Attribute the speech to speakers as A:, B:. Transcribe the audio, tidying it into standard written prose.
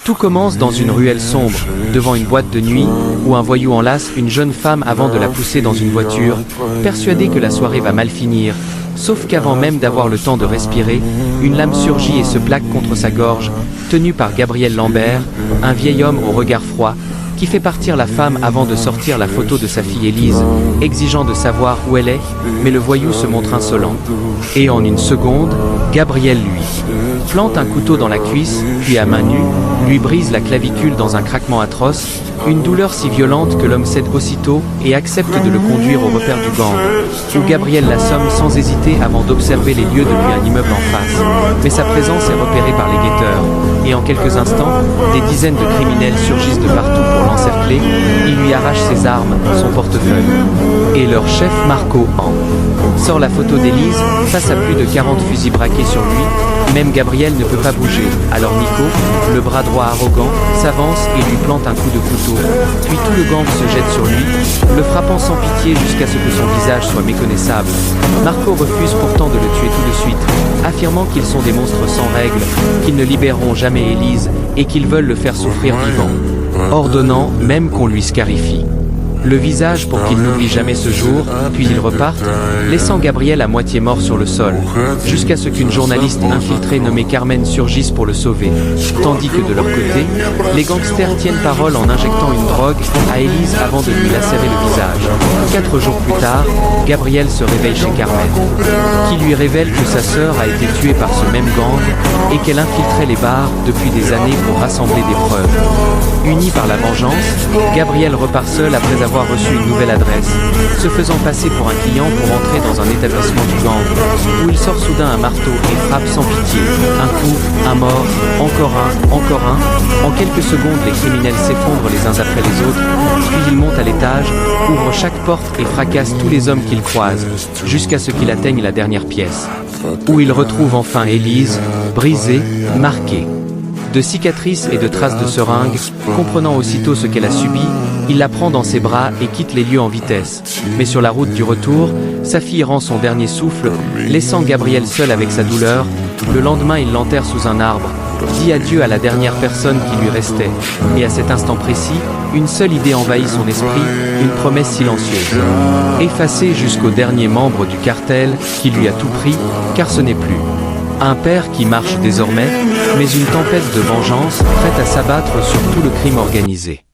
A: Tout commence dans une ruelle sombre, devant une boîte de nuit, où un voyou enlace une jeune femme avant de la pousser dans une voiture, persuadé que la soirée va mal finir. Sauf qu'avant même d'avoir le temps de respirer, une lame surgit et se plaque contre sa gorge, tenue par Gabriel Lambert, un vieil homme au regard froid, qui fait partir la femme avant de sortir la photo de sa fille Élise, exigeant de savoir où elle est, mais le voyou se montre insolent. Et en une seconde, Gabriel lui plante un couteau dans la cuisse, puis à main nue, lui brise la clavicule dans un craquement atroce, une douleur si violente que l'homme cède aussitôt et accepte de le conduire au repère du gang, où Gabriel l'assomme sans hésiter avant d'observer les lieux depuis un immeuble en face. Mais sa présence est repérée par les guetteurs, et en quelques instants, des dizaines de criminels surgissent de partout pour l'encercler, ils lui arrachent ses armes, son portefeuille. Et leur chef Marco sort la photo d'Élise, face à plus de 40 fusils braqués sur lui. Même Gabriel ne peut pas bouger, alors Nico, le bras droit arrogant, s'avance et lui plante un coup de couteau. Puis tout le gang se jette sur lui, le frappant sans pitié jusqu'à ce que son visage soit méconnaissable. Marco refuse pourtant de le tuer tout de suite, affirmant qu'ils sont des monstres sans règles, qu'ils ne libéreront jamais Élise et qu'ils veulent le faire souffrir vivant, ordonnant même qu'on lui scarifie le visage pour qu'il n'oublie jamais ce jour, puis ils repartent, laissant Gabriel à moitié mort sur le sol, jusqu'à ce qu'une journaliste infiltrée nommée Carmen surgisse pour le sauver, tandis que de leur côté, les gangsters tiennent parole en injectant une drogue à Élise avant de lui lacérer le visage. 4 jours plus tard, Gabriel se réveille chez Carmen, qui lui révèle que sa sœur a été tuée par ce même gang et qu'elle infiltrait les bars depuis des années pour rassembler des preuves. Uni par la vengeance, Gabriel repart seul après avoir reçu une nouvelle adresse, se faisant passer pour un client pour entrer dans un établissement du gang, où il sort soudain un marteau et frappe sans pitié. Un coup, un mort, encore un. En quelques secondes, les criminels s'effondrent les uns après les autres, puis ils montent à l'étage, ouvrent chaque porte et fracassent tous les hommes qu'ils croisent, jusqu'à ce qu'il atteigne la dernière pièce, où il retrouve enfin Élise, brisée, marquée de cicatrices et de traces de seringues, comprenant aussitôt ce qu'elle a subi, il la prend dans ses bras et quitte les lieux en vitesse. Mais sur la route du retour, sa fille rend son dernier souffle, laissant Gabriel seul avec sa douleur. Le lendemain, il l'enterre sous un arbre, dit adieu à la dernière personne qui lui restait. Et à cet instant précis, une seule idée envahit son esprit, une promesse silencieuse, effacée jusqu'au dernier membre du cartel qui lui a tout pris, car ce n'est plus un père qui marche désormais, mais une tempête de vengeance prête à s'abattre sur tout le crime organisé.